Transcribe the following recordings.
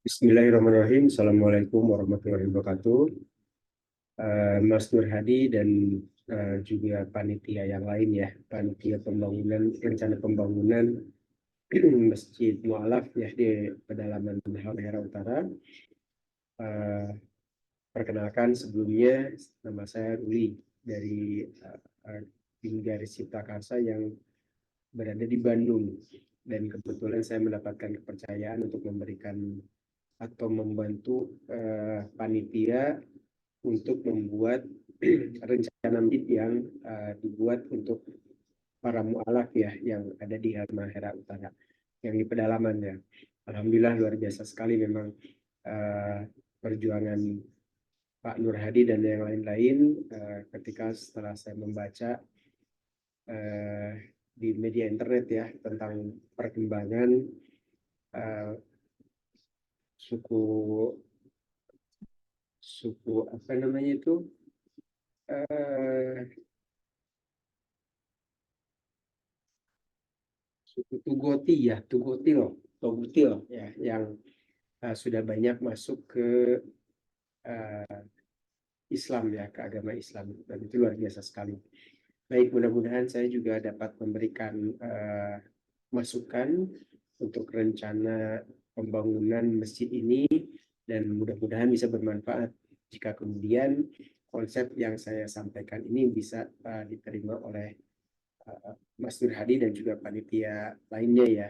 Bismillahirrahmanirrahim. Assalamualaikum warahmatullahi wabarakatuh. Mas Nur Hadi dan juga panitia yang lain ya, panitia pembangunan, rencana pembangunan Masjid Mu'alaf ya di pedalaman Halmahera Utara. Eh, Perkenalkan sebelumnya, nama saya Ruli dari Tim Garis Cipta Karsa yang berada di Bandung. Dan kebetulan saya mendapatkan kepercayaan untuk memberikan atau membantu panitia untuk membuat rencana masjid yang dibuat untuk para mualaf ya yang ada di Halmahera Utara yang di pedalaman ya. Alhamdulillah luar biasa sekali memang perjuangan Pak Nur Hadi dan yang lain-lain ketika setelah saya membaca di media internet ya tentang perkembangan suku apa namanya itu suku Tugotil ya yang sudah banyak masuk ke Islam ya, ke agama Islam, dan itu luar biasa sekali. Baik, mudah-mudahan saya juga dapat memberikan masukan untuk rencana pembangunan masjid ini dan mudah-mudahan bisa bermanfaat jika kemudian konsep yang saya sampaikan ini bisa diterima oleh Mas Nur Hadi dan juga panitia lainnya ya,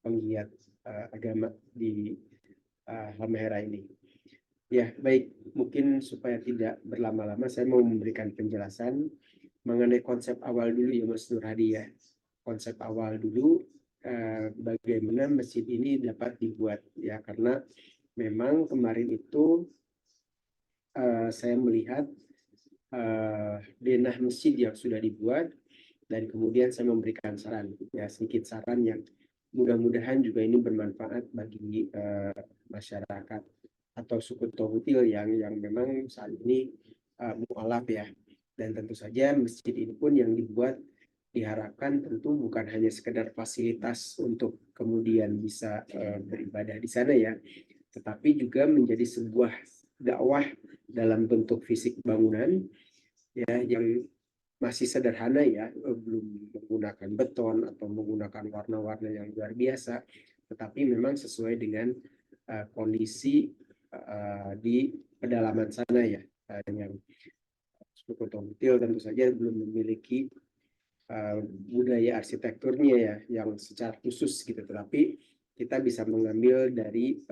penggiat agama di Halmahera ini. Ya, baik. Mungkin supaya tidak berlama-lama, saya mau memberikan penjelasan mengenai konsep awal dulu ya, Mas Nur Hadi ya. Konsep awal dulu, bagaimana masjid ini dapat dibuat ya, karena memang kemarin itu saya melihat denah masjid yang sudah dibuat dan kemudian saya memberikan saran ya, sedikit saran yang mudah-mudahan juga ini bermanfaat bagi masyarakat atau suku Tohutil yang memang saat ini mualaf ya. Dan tentu saja masjid ini pun yang dibuat diharapkan tentu bukan hanya sekedar fasilitas untuk kemudian bisa beribadah di sana ya, tetapi juga menjadi sebuah dakwah dalam bentuk fisik bangunan ya yang masih sederhana ya, belum menggunakan beton atau menggunakan warna-warna yang luar biasa, tetapi memang sesuai dengan kondisi di pedalaman sana ya, yang suku Tongtil tentu saja belum memiliki budaya arsitekturnya ya yang secara khusus gitu, tetapi kita bisa mengambil dari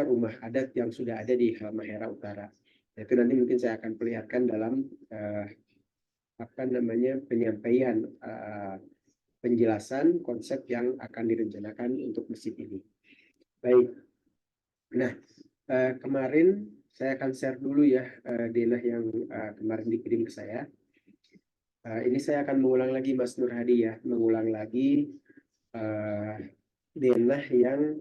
rumah adat yang sudah ada di Halmahera Utara. Itu nanti mungkin saya akan perlihatkan dalam penyampaian penjelasan konsep yang akan direncanakan untuk masjid ini. Baik. Nah, kemarin saya akan share dulu ya denah yang kemarin dikirim ke saya. Ini saya akan mengulang lagi Mas Nur Hadi ya, mengulang lagi denah yang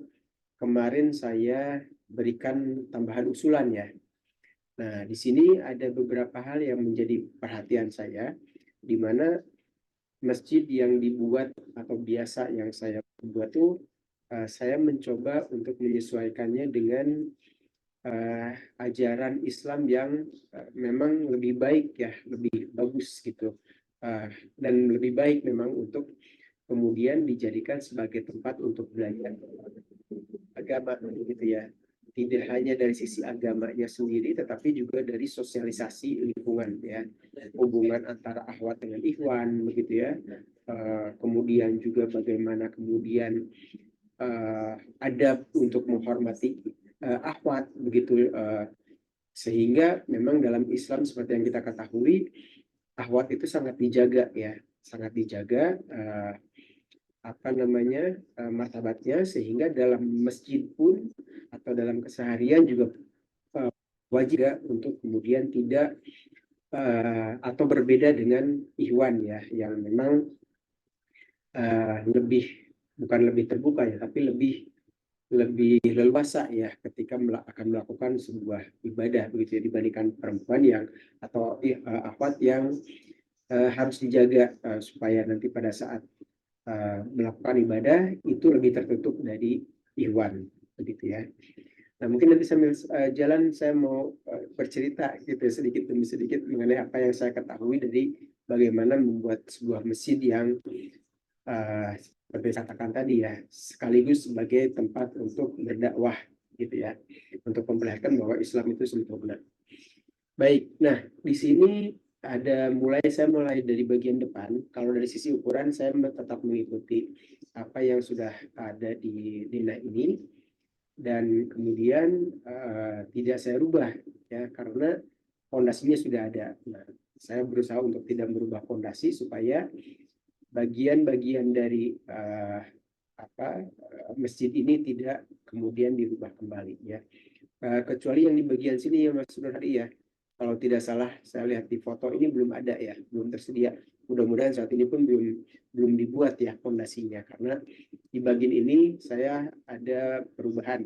kemarin saya berikan tambahan usulan ya. Nah, di sini ada beberapa hal yang menjadi perhatian saya, di mana masjid yang dibuat atau biasa yang saya buat tuh saya mencoba untuk menyesuaikannya dengan ajaran Islam yang memang lebih baik ya, lebih bagus gitu, dan lebih baik memang untuk kemudian dijadikan sebagai tempat untuk belajar agama gitu ya. Tidak hanya dari sisi agamanya sendiri, tetapi juga dari sosialisasi lingkungan ya, hubungan antara akhwat dengan ikhwan begitu ya. Kemudian juga bagaimana kemudian adab untuk menghormati akhwat begitu, sehingga memang dalam Islam seperti yang kita ketahui akhwat itu sangat dijaga ya, sangat dijaga martabatnya, sehingga dalam masjid pun atau dalam keseharian juga wajib untuk kemudian tidak atau berbeda dengan ikhwan ya yang memang bukan lebih terbuka ya, tapi lebih leluasa ya ketika akan melakukan sebuah ibadah begitu ya, dibandingkan perempuan yang atau akhwat yang harus dijaga supaya nanti pada saat melakukan ibadah itu lebih tertutup dari Ikhwan, begitu ya. Nah, mungkin nanti sambil jalan saya mau bercerita gitu sedikit demi sedikit mengenai apa yang saya ketahui dari bagaimana membuat sebuah masjid yang seperti saya katakan tadi ya, sekaligus sebagai tempat untuk berdakwah gitu ya, untuk memperlihatkan bahwa Islam itu sempurna. Baik, nah di sini saya mulai dari bagian depan. Kalau dari sisi ukuran saya tetap mengikuti apa yang sudah ada di Dina ini, dan kemudian tidak saya rubah ya, karena fondasinya sudah ada. Nah, saya berusaha untuk tidak merubah fondasi supaya bagian-bagian dari masjid ini tidak kemudian dirubah kembali ya. Kecuali yang di bagian sini ya Mas Nurhadi ya. Kalau tidak salah saya lihat di foto ini belum ada ya, belum tersedia. Mudah-mudahan saat ini pun belum dibuat ya fondasinya, karena di bagian ini saya ada perubahan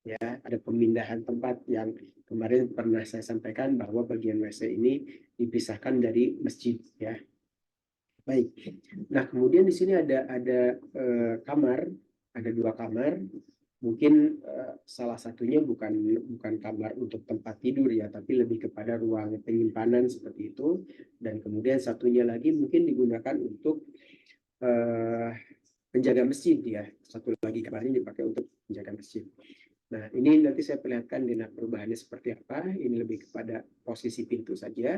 ya, ada pemindahan tempat yang kemarin pernah saya sampaikan bahwa bagian WC ini dipisahkan dari masjid ya. Baik. Nah, kemudian di sini ada kamar, ada 2 kamar. Mungkin salah satunya bukan kamar untuk tempat tidur ya, tapi lebih kepada ruang penyimpanan seperti itu. Dan kemudian satunya lagi mungkin digunakan untuk penjaga masjid ya. Satu lagi kamarnya dipakai untuk penjaga masjid. Nah, ini nanti saya perlihatkan dengan perubahannya seperti apa. Ini lebih kepada posisi pintu saja.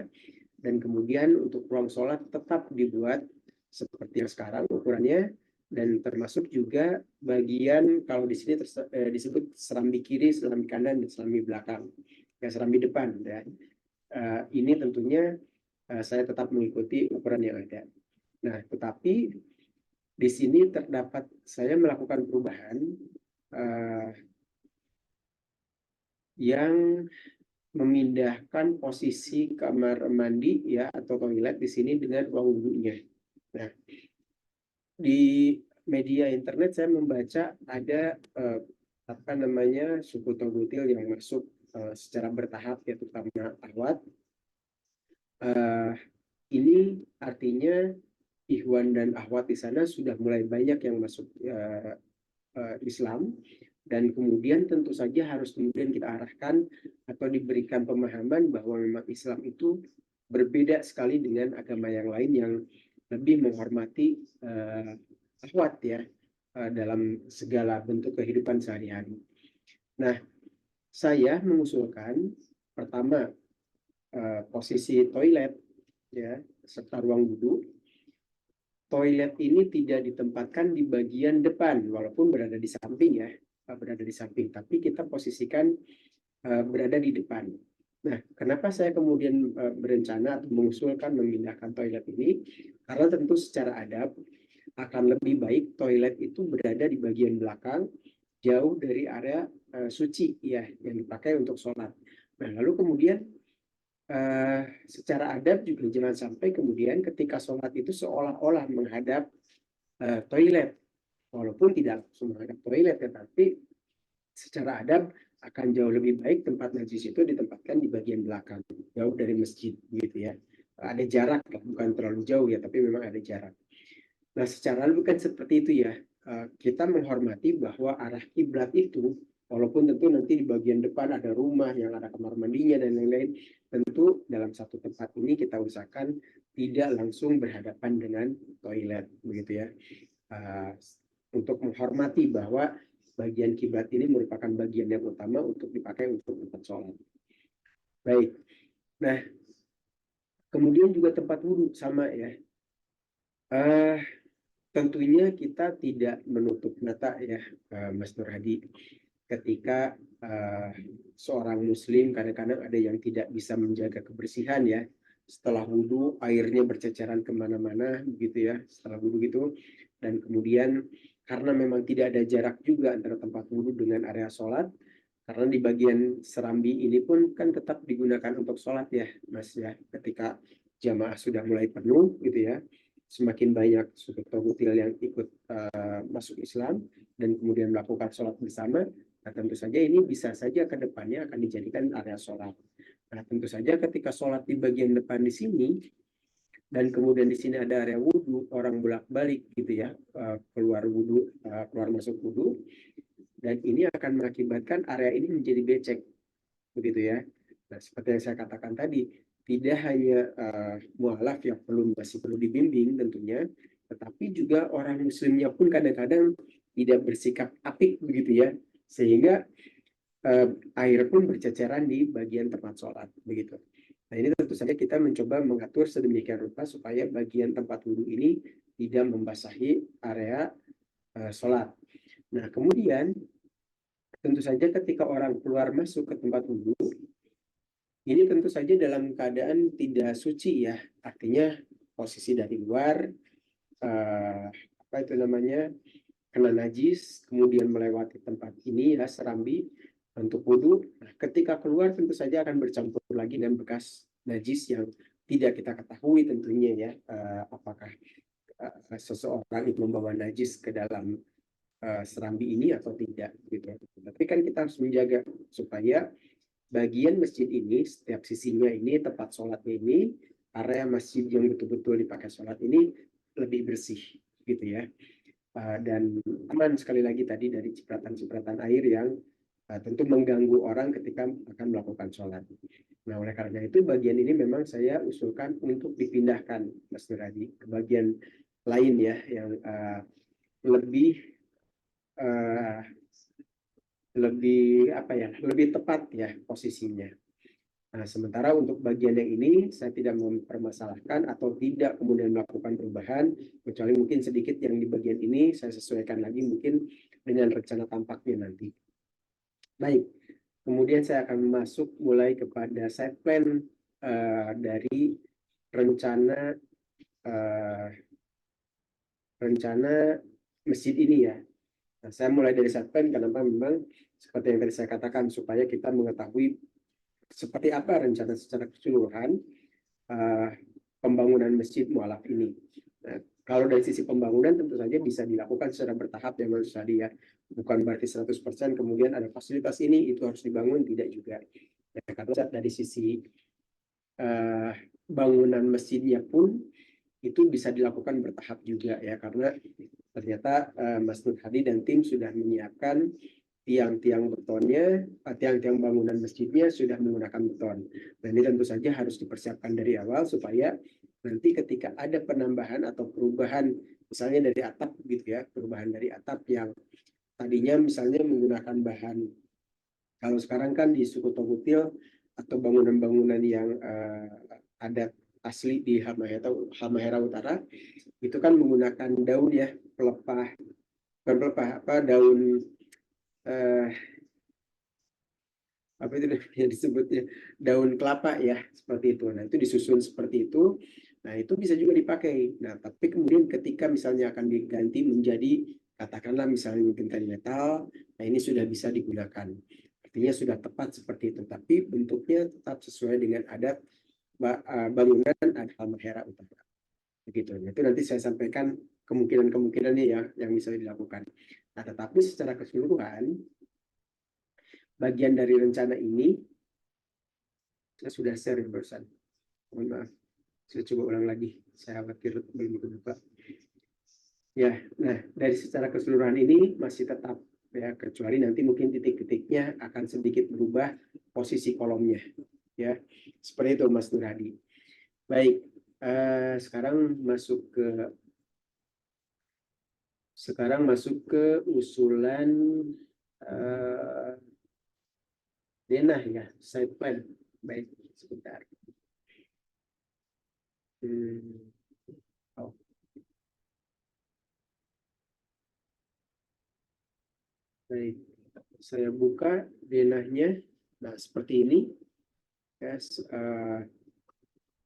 Dan kemudian untuk ruang sholat tetap dibuat seperti yang sekarang ukurannya, dan termasuk juga bagian kalau di sini disebut serambi kiri, serambi kanan, dan serambi belakang, ya serambi depan. Ya. Ini tentunya saya tetap mengikuti ukuran yang ada. Nah, tetapi di sini terdapat saya melakukan perubahan yang memindahkan posisi kamar mandi ya atau toilet di sini dengan ruang wudhunya. Nah, di media internet saya membaca ada apa namanya suku Togutil yang masuk secara bertahap ya, terutama Ahwat. Ini artinya Ikhwan dan Ahwat di sana sudah mulai banyak yang masuk Islam, dan kemudian tentu saja harus kemudian kita arahkan atau diberikan pemahaman bahwa memang Islam itu berbeda sekali dengan agama yang lain yang lebih menghormati akhwat ya dalam segala bentuk kehidupan sehari-hari. Nah, saya mengusulkan pertama posisi toilet ya serta ruang wudhu. Toilet ini tidak ditempatkan di bagian depan, walaupun berada di samping ya, berada di samping, tapi kita posisikan berada di depan. Nah, kenapa saya kemudian berencana atau mengusulkan memindahkan toilet ini? Karena tentu secara adab akan lebih baik toilet itu berada di bagian belakang, jauh dari area suci ya yang dipakai untuk sholat. Nah, lalu kemudian secara adab juga jangan sampai kemudian ketika sholat itu seolah-olah menghadap toilet, walaupun tidak langsung menghadap toilet, tetapi secara adab akan jauh lebih baik tempat najis itu ditempatkan di bagian belakang, jauh dari masjid gitu ya. Ada jarak, bukan terlalu jauh ya, tapi memang ada jarak. Nah, secara bukan seperti itu ya. Kita menghormati bahwa arah kiblat itu, walaupun tentu nanti di bagian depan ada rumah yang ada kamar mandinya dan lain-lain, tentu dalam satu tempat ini kita usahakan tidak langsung berhadapan dengan toilet, begitu ya. Untuk menghormati bahwa bagian kiblat ini merupakan bagian yang utama untuk dipakai untuk tempat sholat. Baik. Nah, kemudian juga tempat wudhu sama ya. Tentunya kita tidak menutup mata ya, Mas Nur Hadi, ketika seorang muslim kadang-kadang ada yang tidak bisa menjaga kebersihan ya, setelah wudhu airnya berceceran kemana-mana begitu ya, setelah wudhu gitu, dan kemudian karena memang tidak ada jarak juga antara tempat wudhu dengan area sholat, karena di bagian serambi ini pun kan tetap digunakan untuk sholat ya Mas ya, ketika jamaah sudah mulai penuh gitu ya, semakin banyak suku Togutil yang ikut masuk Islam dan kemudian melakukan sholat bersama. Nah, tentu saja ini bisa saja ke depannya akan dijadikan area sholat. Nah, tentu saja ketika sholat di bagian depan di sini dan kemudian di sini ada area wudhu, orang bolak-balik gitu ya, keluar wudhu, keluar masuk wudhu. dan ini akan mengakibatkan area ini menjadi becek, begitu ya. Nah, seperti yang saya katakan tadi, tidak hanya mualaf yang masih perlu dibimbing tentunya, tetapi juga orang muslimnya pun kadang-kadang tidak bersikap apik begitu ya, sehingga air pun berceceran di bagian tempat sholat begitu. Nah, ini tentu saja kita mencoba mengatur sedemikian rupa supaya bagian tempat wudhu ini tidak membasahi area sholat. Nah, kemudian tentu saja ketika orang keluar masuk ke tempat wudhu, ini tentu saja dalam keadaan tidak suci ya, artinya posisi dari luar, apa itu namanya, kena najis, kemudian melewati tempat ini ya, serambi untuk wudhu. Nah, ketika keluar tentu saja akan bercampur lagi dengan bekas najis yang tidak kita ketahui tentunya ya, apakah seseorang itu membawa najis ke dalam serambi ini atau tidak gitu. Tapi kan kita harus menjaga supaya bagian masjid ini, setiap sisinya ini, tempat sholatnya ini, area masjid yang betul-betul dipakai sholat ini lebih bersih gitu ya. Dan aman sekali lagi tadi dari cipratan-cipratan air yang tentu mengganggu orang ketika akan melakukan sholat. Nah, oleh karena itu bagian ini memang saya usulkan untuk dipindahkan, Mas Nuradi, ke bagian lain ya, yang lebih apa ya, lebih tepat ya posisinya. Nah, sementara untuk bagian yang ini saya tidak mempermasalahkan atau tidak kemudian melakukan perubahan, kecuali mungkin sedikit yang di bagian ini saya sesuaikan lagi mungkin dengan rencana tampaknya nanti. Baik, kemudian saya akan masuk mulai kepada side plan dari rencana masjid ini ya. Nah, saya mulai dari side plan karena memang seperti yang tadi saya katakan supaya kita mengetahui seperti apa rencana secara keseluruhan pembangunan masjid mualaf ini. Nah, kalau dari sisi pembangunan tentu saja bisa dilakukan secara bertahap ya Mas Hadi ya. Bukan berarti 100% kemudian ada fasilitas ini itu harus dibangun, tidak juga. Ya, karena dari sisi bangunan masjidnya pun itu bisa dilakukan bertahap juga ya, karena ternyata Mas Nur Hadi dan tim sudah menyiapkan tiang-tiang betonnya, tiang-tiang bangunan masjidnya sudah menggunakan beton. Dan ini tentu saja harus dipersiapkan dari awal supaya nanti ketika ada penambahan atau perubahan, misalnya dari atap gitu ya, perubahan dari atap yang tadinya misalnya menggunakan bahan, kalau sekarang kan di suku Togutil atau bangunan-bangunan yang adat asli di Halmahera Utara, itu kan menggunakan daun ya, pelepah, bukan pelepah, apa, daun apa itu yang disebutnya daun kelapa ya, seperti itu. Nah, itu disusun seperti itu. Nah, itu bisa juga dipakai. Nah, tapi kemudian ketika misalnya akan diganti menjadi katakanlah misalnya mungkin kayu metal, nah ini sudah bisa digunakan. Artinya sudah tepat seperti itu, tapi bentuknya tetap sesuai dengan adat bangunan adat Halmahera Utara. Begitu. Nah, itu nanti saya sampaikan kemungkinan-kemungkinannya ya yang bisa dilakukan. Nah, tetapi secara keseluruhan bagian dari rencana ini saya sudah share barusan. Mohon maaf, saya coba ulang lagi. Saya khawatir belum kebuka. Ya, nah dari secara keseluruhan ini masih tetap ya, kecuali nanti mungkin titik-titiknya akan sedikit berubah posisi kolomnya. Ya, seperti itu Mas Nurhadi. Baik, sekarang masuk ke usulan denah ya, side plan. Baik, sebentar. Oh. Baik, saya buka denahnya. Nah, seperti ini. Ya,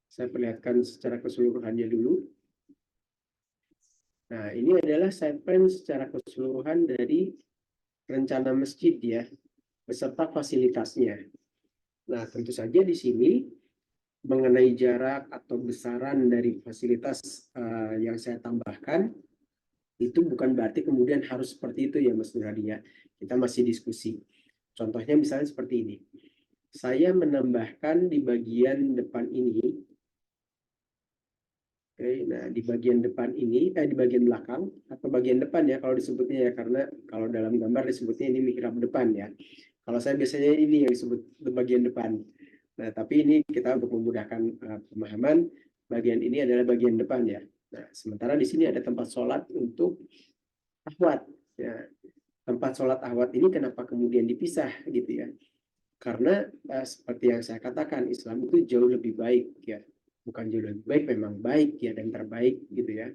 saya perlihatkan secara keseluruhannya dulu. Nah, ini adalah side plan secara keseluruhan dari rencana masjid ya, beserta fasilitasnya. Nah, tentu saja di sini mengenai jarak atau besaran dari fasilitas yang saya tambahkan, itu bukan berarti kemudian harus seperti itu ya Mas Nurhadi ya. Kita masih diskusi. Contohnya misalnya seperti ini. Saya menambahkan di bagian depan ini Oke, nah di bagian depan ini, di bagian belakang atau bagian depan ya kalau disebutnya ya, karena kalau dalam gambar disebutnya ini mihrab depan ya. Kalau saya biasanya ini yang disebut bagian depan. Nah, tapi ini kita untuk memudahkan pemahaman, bagian ini adalah bagian depan ya. Nah, sementara di sini ada tempat sholat untuk ahwat. Ya, tempat sholat ahwat ini kenapa kemudian dipisah gitu ya? Karena seperti yang saya katakan, Islam itu jauh lebih baik ya, bukan jauh lebih baik, memang baik ya dan terbaik gitu ya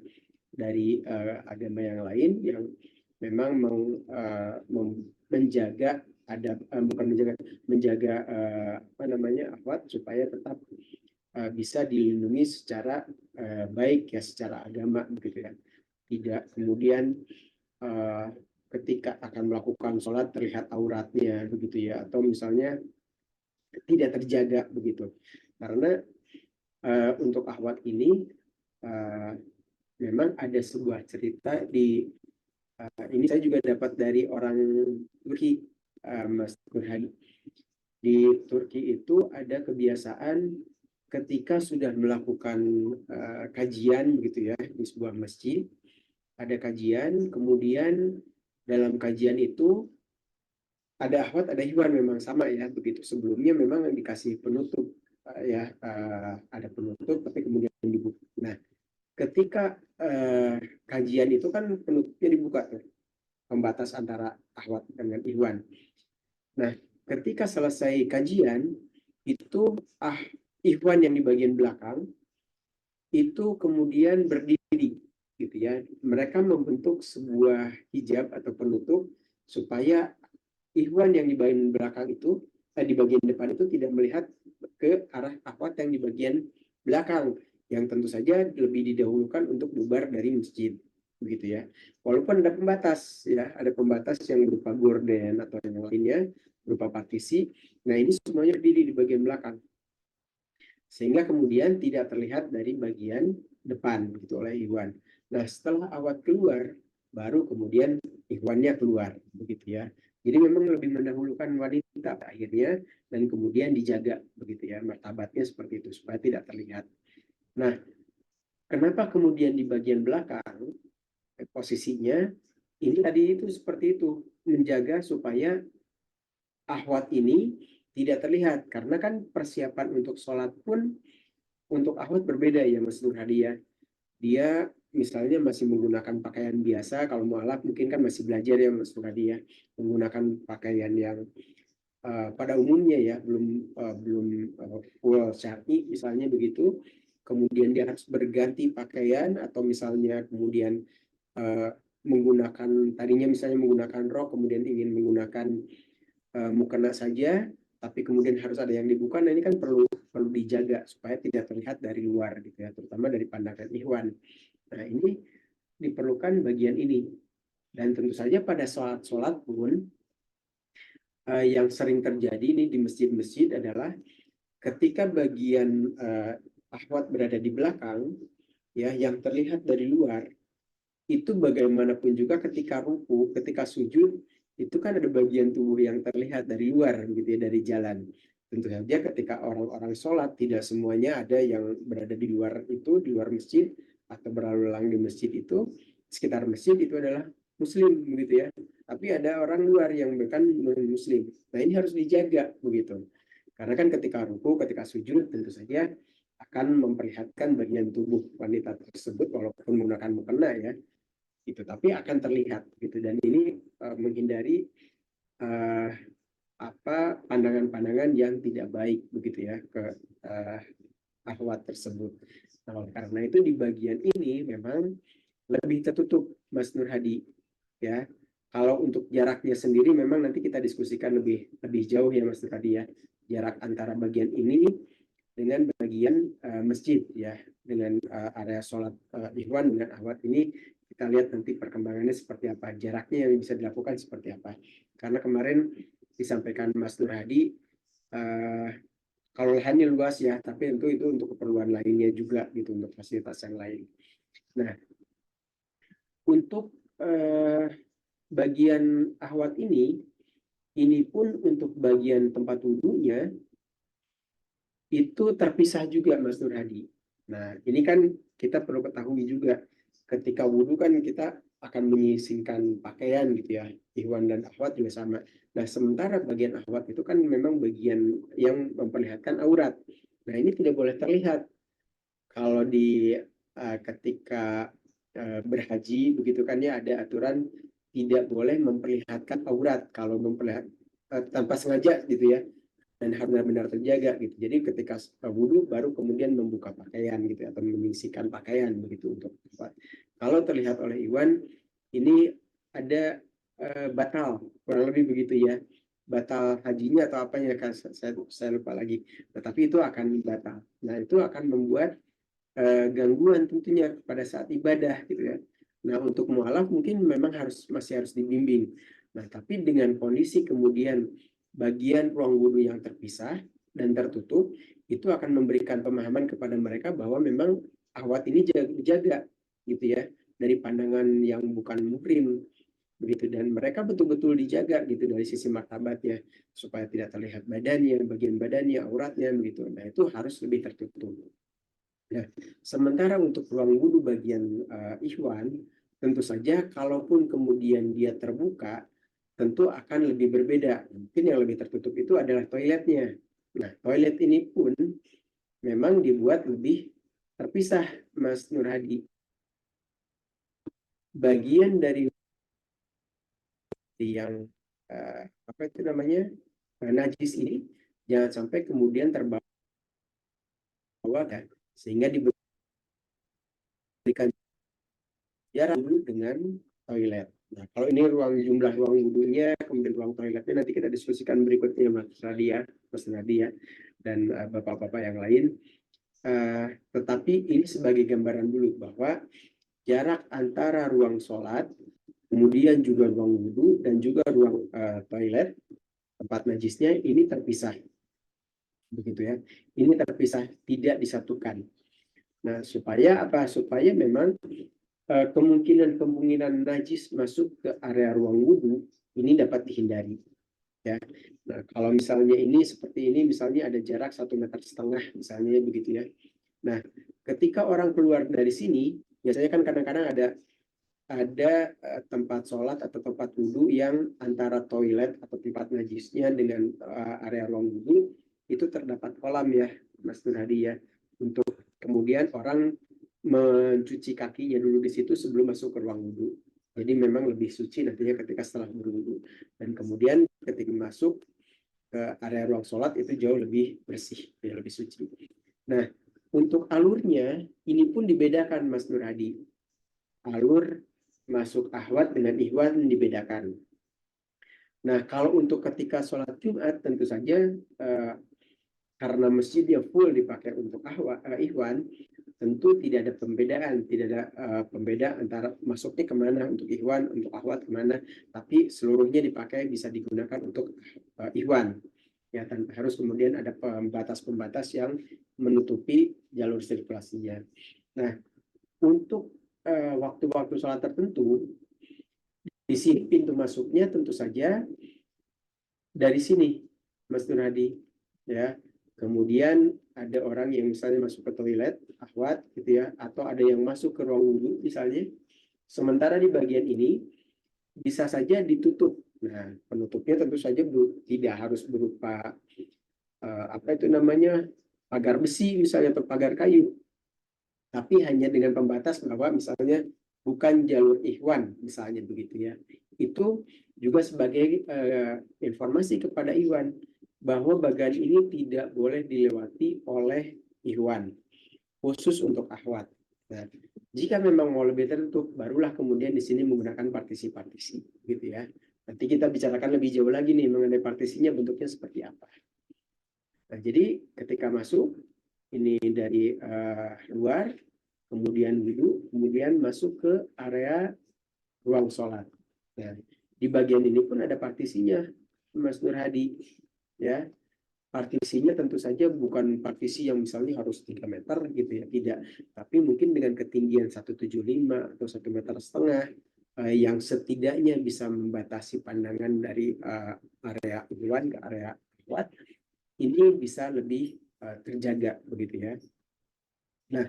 dari agama yang lain yang memang menjaga ada bukan menjaga apa namanya akhwat supaya tetap bisa dilindungi secara baik ya, secara agama begitu ya, tidak kemudian uh, ketika akan melakukan sholat terlihat auratnya begitu ya, atau misalnya tidak terjaga begitu. Karena untuk akhwat ini uh, memang ada sebuah cerita di ini saya juga dapat dari orang Turki, Mas Burhan. Di Turki itu ada kebiasaan ketika sudah melakukan kajian begitu ya di sebuah masjid, ada kajian, kemudian dalam kajian itu ada ahwat, ada hiwan, memang sama ya begitu. Sebelumnya memang dikasih penutup ya, ada penutup tapi kemudian dibuka. Nah, ketika kajian itu kan penutupnya dibuka tuh, pembatas antara ahwat dengan ikhwan. Nah, ketika selesai kajian itu ikhwan yang di bagian belakang itu kemudian berdiri gitu ya. Mereka membentuk sebuah hijab atau penutup supaya ikhwan yang di bagian belakang itu di bagian depan itu tidak melihat ke arah ahwat yang di bagian belakang, yang tentu saja lebih didahulukan untuk bubar dari masjid begitu ya. Walaupun ada pembatas ya, ada pembatas yang berupa gorden atau yang lainnya berupa partisi. Nah, ini semuanya berdiri di bagian belakang sehingga kemudian tidak terlihat dari bagian depan gitu oleh ikhwan. Nah, setelah awat keluar baru kemudian ikhwannya keluar begitu ya. Jadi memang lebih mendahulukan wanita akhirnya dan kemudian dijaga begitu ya, martabatnya seperti itu supaya tidak terlihat. Nah, kenapa kemudian di bagian belakang posisinya ini tadi itu seperti itu, menjaga supaya ahwat ini tidak terlihat, karena kan persiapan untuk sholat pun untuk ahwat berbeda ya Mas Nur Hadi ya. Dia misalnya masih menggunakan pakaian biasa, kalau mualaf mungkin kan masih belajar ya Mas Nur Hadi ya, menggunakan pakaian yang pada umumnya ya belum full syar'i misalnya begitu. Kemudian dia harus berganti pakaian atau misalnya kemudian menggunakan tadinya misalnya menggunakan rok kemudian ingin menggunakan mukena saja, tapi kemudian harus ada yang dibuka. Nah, ini kan perlu dijaga supaya tidak terlihat dari luar gitu ya, terutama dari pandangan ikhwan. Nah, ini diperlukan bagian ini. Dan tentu saja pada sholat pun yang sering terjadi ini di masjid-masjid adalah ketika bagian ahwat berada di belakang ya, yang terlihat dari luar itu bagaimanapun juga ketika ruku, ketika sujud itu kan ada bagian tubuh yang terlihat dari luar gitu ya, dari jalan. Tentu saja ketika orang-orang sholat tidak semuanya ada yang berada di luar itu, di luar masjid atau berlalu lalang di masjid itu, sekitar masjid itu adalah muslim begitu ya. Tapi ada orang luar yang bukan muslim. Nah, ini harus dijaga begitu. Karena kan ketika ruku, ketika sujud tentu saja akan memperlihatkan bagian tubuh wanita tersebut walaupun menggunakan mukena ya, itu tapi akan terlihat gitu. Dan ini menghindari pandangan-pandangan yang tidak baik begitu ya ke ahwat tersebut. Nah, karena itu di bagian ini memang lebih tertutup Mas Nur Hadi ya. Kalau untuk jaraknya sendiri memang nanti kita diskusikan lebih jauh ya Mas Nur Hadi ya, jarak antara bagian ini dengan bagian masjid ya, dengan area sholat ikhwan dengan ahwat ini kita lihat nanti perkembangannya seperti apa, jaraknya yang bisa dilakukan seperti apa. Karena kemarin disampaikan Mas Nur Hadi kalau lahannya luas ya, tapi tentu itu untuk keperluan lainnya juga gitu, untuk fasilitas yang lain. Nah, untuk bagian ahwat ini pun untuk bagian tempat wudhunya itu terpisah juga Mas Nur Hadi. Nah, ini kan kita perlu ketahui juga ketika wudhu kan kita akan menyisingkan pakaian gitu ya. Ihwan dan ahwat juga sama. Nah, sementara bagian ahwat itu kan memang bagian yang memperlihatkan aurat. Nah, ini tidak boleh terlihat. Kalau di ketika berhaji begitu kan ya, ada aturan tidak boleh memperlihatkan aurat kalau tanpa sengaja gitu ya, dan harus benar-benar terjaga gitu. Jadi ketika wudhu baru kemudian membuka pakaian gitu atau menyisihkan pakaian begitu untuk tempat. Kalau terlihat oleh Iwan ini ada batal, kurang lebih begitu ya, batal hajinya atau apanya kan saya lupa lagi. Tetapi itu akan batal. Nah, itu akan membuat gangguan tentunya pada saat ibadah gitu ya. Nah, untuk mualaf mungkin memang masih harus dibimbing. Nah, tapi dengan kondisi kemudian bagian ruang wudhu yang terpisah dan tertutup, itu akan memberikan pemahaman kepada mereka bahwa memang ahwat ini dijaga gitu ya, dari pandangan yang bukan muhrim begitu, dan mereka betul-betul dijaga gitu dari sisi martabatnya supaya tidak terlihat badannya, bagian badannya, auratnya begitu. Nah, itu harus lebih tertutup. Nah, sementara untuk ruang wudhu bagian ikhwan, tentu saja kalaupun kemudian dia terbuka, tentu akan lebih berbeda. Mungkin yang lebih tertutup itu adalah toiletnya. Nah, toilet ini pun memang dibuat lebih terpisah, Mas Nur Hadi. Bagian dari yang apa itu namanya najis ini jangan sampai kemudian terbawa kan, sehingga diberikan jarak wudhu dengan toilet. Nah, kalau ini jumlah ruang wudhunya, kemudian ruang toiletnya nanti kita diskusikan berikutnya, Mas Nadia, dan bapak-bapak yang lain. Tetapi ini sebagai gambaran dulu bahwa jarak antara ruang sholat, kemudian juga ruang wudhu, dan juga ruang toilet, tempat najisnya ini terpisah. Begitu ya. Ini terpisah, tidak disatukan. Nah, supaya apa? Supaya memang kemungkinan najis masuk ke area ruang wudhu ini dapat dihindari ya. Nah, kalau misalnya ini seperti ini, misalnya ada jarak 1,5 meter misalnya begitu ya. Nah, ketika orang keluar dari sini, biasanya kan kadang-kadang ada tempat sholat atau tempat wudhu yang antara toilet atau tempat najisnya dengan area ruang wudhu itu terdapat kolam ya, Mas Nur Hadi ya, untuk kemudian orang mencuci kakinya dulu di situ sebelum masuk ke ruang wudhu. Jadi memang lebih suci nantinya ketika setelah berwudhu. Dan kemudian ketika masuk ke area ruang sholat itu jauh lebih bersih, ya, lebih suci. Nah, untuk alurnya ini pun dibedakan, Mas Nur Hadi. Alur masuk ahwat dengan ihwan dibedakan. Nah, kalau untuk ketika sholat Jumat tentu saja karena masjidnya full dipakai untuk ihwan, tentu tidak ada pembedaan, tidak ada pembeda antara masuknya kemana untuk ihwan, untuk ahwat kemana, tapi seluruhnya dipakai bisa digunakan untuk ihwan. Ya, tanpa harus kemudian ada pembatas-pembatas yang menutupi jalur sirkulasinya. Nah, untuk waktu-waktu sholat tertentu, di sini pintu masuknya tentu saja dari sini, Mas Nur Hadi. Ya, kemudian ada orang yang misalnya masuk ke toilet, ahwat gitu ya, atau ada yang masuk ke ruang wudhu misalnya. Sementara di bagian ini bisa saja ditutup. Nah, penutupnya tentu saja tidak harus berupa apa itu namanya pagar besi misalnya atau pagar kayu, tapi hanya dengan pembatas bahwa misalnya bukan jalur ihwan misalnya begitu ya. Itu juga sebagai informasi kepada ihwan bahwa bagian ini tidak boleh dilewati oleh ihwan, khusus untuk ahwat. Nah, jika memang mau lebih tertutup, barulah kemudian di sini menggunakan partisi-partisi, gitu ya. Nanti kita bicarakan lebih jauh lagi nih mengenai partisinya bentuknya seperti apa. Nah, jadi ketika masuk ini dari luar, kemudian wudhu, kemudian masuk ke area ruang sholat. Nah, di bagian ini pun ada partisinya, Mas Nur Hadi, ya. Partisinya tentu saja bukan partisi yang misalnya harus 3 meter gitu ya, tidak. Tapi mungkin dengan ketinggian 175 atau 1,5 meter yang setidaknya bisa membatasi pandangan dari area ihwan ke area ahwat, ini bisa lebih terjaga begitu ya. Nah,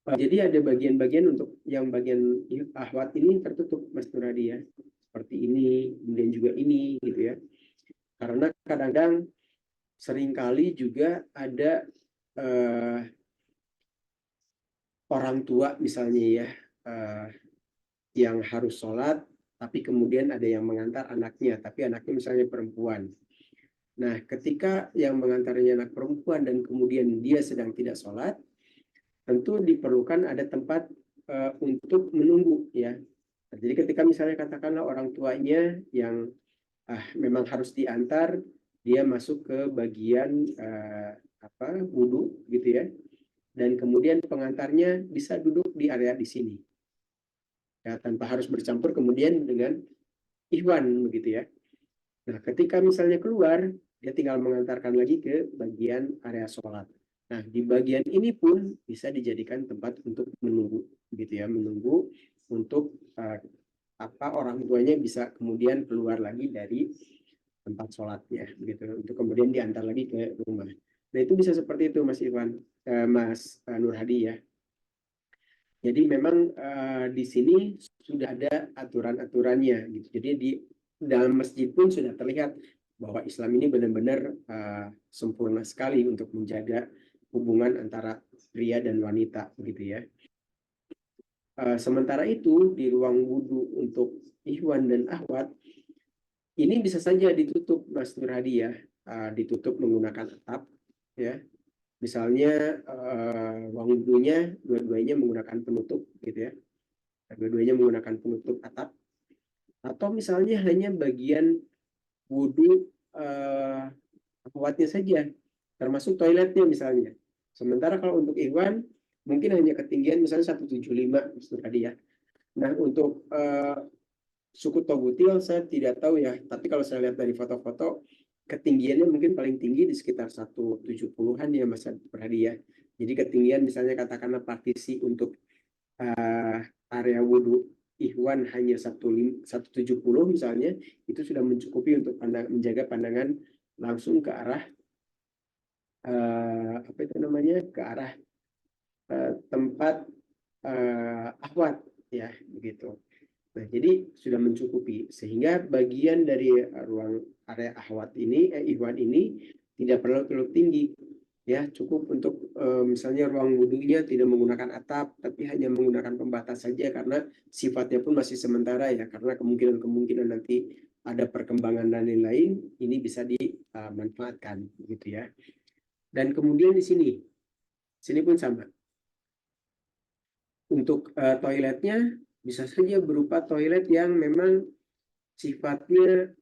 Jadi ada bagian-bagian untuk yang bagian ahwat ini tertutup, Mas Nuradi ya. Seperti ini, kemudian juga ini gitu ya. Karena kadang-kadang seringkali juga ada orang tua misalnya ya, yang harus sholat, tapi kemudian ada yang mengantar anaknya, tapi anaknya misalnya perempuan. Nah, ketika yang mengantarnya anak perempuan dan kemudian dia sedang tidak sholat, tentu diperlukan ada tempat untuk menunggu ya. Jadi ketika misalnya katakanlah orang tuanya yang memang harus diantar, dia masuk ke bagian wudhu gitu ya, dan kemudian pengantarnya bisa duduk di area di sini ya, tanpa harus bercampur kemudian dengan ikhwan begitu ya. Nah, ketika misalnya keluar, dia tinggal mengantarkan lagi ke bagian area sholat. Nah, di bagian ini pun bisa dijadikan tempat untuk menunggu, gitu ya, menunggu untuk orang tuanya bisa kemudian keluar lagi dari tempat sholatnya, gitu, untuk kemudian diantar lagi ke rumah. Nah, itu bisa seperti itu, Mas Ivan, Mas Nur Hadi ya. Jadi memang di sini sudah ada aturan-aturannya gitu. Jadi di dalam masjid pun sudah terlihat bahwa Islam ini benar-benar sempurna sekali untuk menjaga hubungan antara pria dan wanita gitu ya. Sementara itu di ruang wudhu untuk ikhwan dan akhwat ini bisa saja ditutup, Mas Nur Hadi ya, ditutup menggunakan atap ya. Misalnya ruang wudhunya dua-duanya menggunakan penutup gitu ya. Dua-duanya menggunakan penutup atap, atau misalnya hanya bagian wudhu akhwatnya saja, termasuk toiletnya misalnya. Sementara kalau untuk ikhwan mungkin hanya ketinggian misalnya 175 tadi ya. Nah, untuk suku Togutil saya tidak tahu ya, tapi kalau saya lihat dari foto-foto ketinggiannya mungkin paling tinggi di sekitar 170-an ya Mas Perhadi ya. Jadi ketinggian misalnya katakanlah partisi untuk area wudhu ikhwan hanya 170 misalnya, itu sudah mencukupi untuk menjaga pandangan langsung ke arah ke arah tempat akhwat ya begitu. Nah, jadi sudah mencukupi sehingga bagian dari ruang area akhwat ini ikhwan ini tidak perlu terlalu tinggi ya, cukup untuk misalnya ruang wudhunya tidak menggunakan atap tapi hanya menggunakan pembatas saja karena sifatnya pun masih sementara ya, karena kemungkinan nanti ada perkembangan dan lain-lain, ini bisa dimanfaatkan gitu ya. Dan kemudian di sini pun sama. Untuk toiletnya bisa saja berupa toilet yang memang sifatnya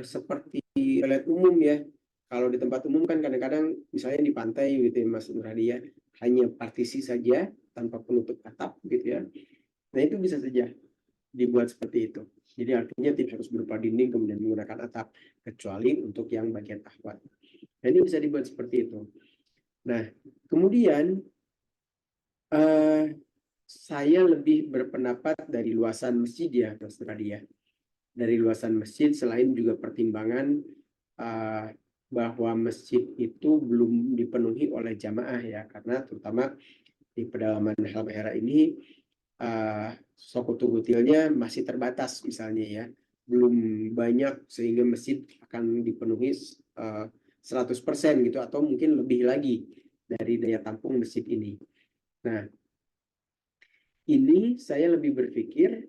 seperti toilet umum ya. Kalau di tempat umum kan kadang-kadang misalnya di pantai gitu ya Mas Nuradi ya, hanya partisi saja tanpa penutup atap gitu ya. Nah, itu bisa saja dibuat seperti itu. Jadi artinya tidak harus berupa dinding kemudian menggunakan atap, kecuali untuk yang bagian akhwat. Nah, ini bisa dibuat seperti itu. Nah, kemudian saya lebih berpendapat dari luasan masjid ya Mas Nuradi ya. Dari luasan masjid, selain juga pertimbangan bahwa masjid itu belum dipenuhi oleh jamaah ya, karena terutama di pedalaman Halmahera ini suku Tugutilnya masih terbatas misalnya ya, belum banyak sehingga masjid akan dipenuhi 100% gitu, atau mungkin lebih lagi dari daya tampung masjid ini. Nah, ini saya lebih berpikir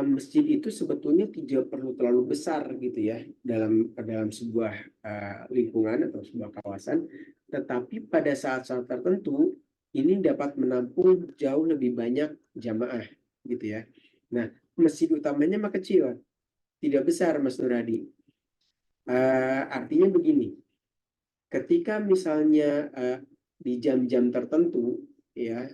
masjid itu sebetulnya tidak perlu terlalu besar gitu ya dalam sebuah lingkungan atau sebuah kawasan, tetapi pada saat-saat tertentu ini dapat menampung jauh lebih banyak jamaah gitu ya. Nah, masjid utamanya mah kecil, tidak besar Mas Nuradi. Artinya begini, ketika misalnya di jam-jam tertentu ya,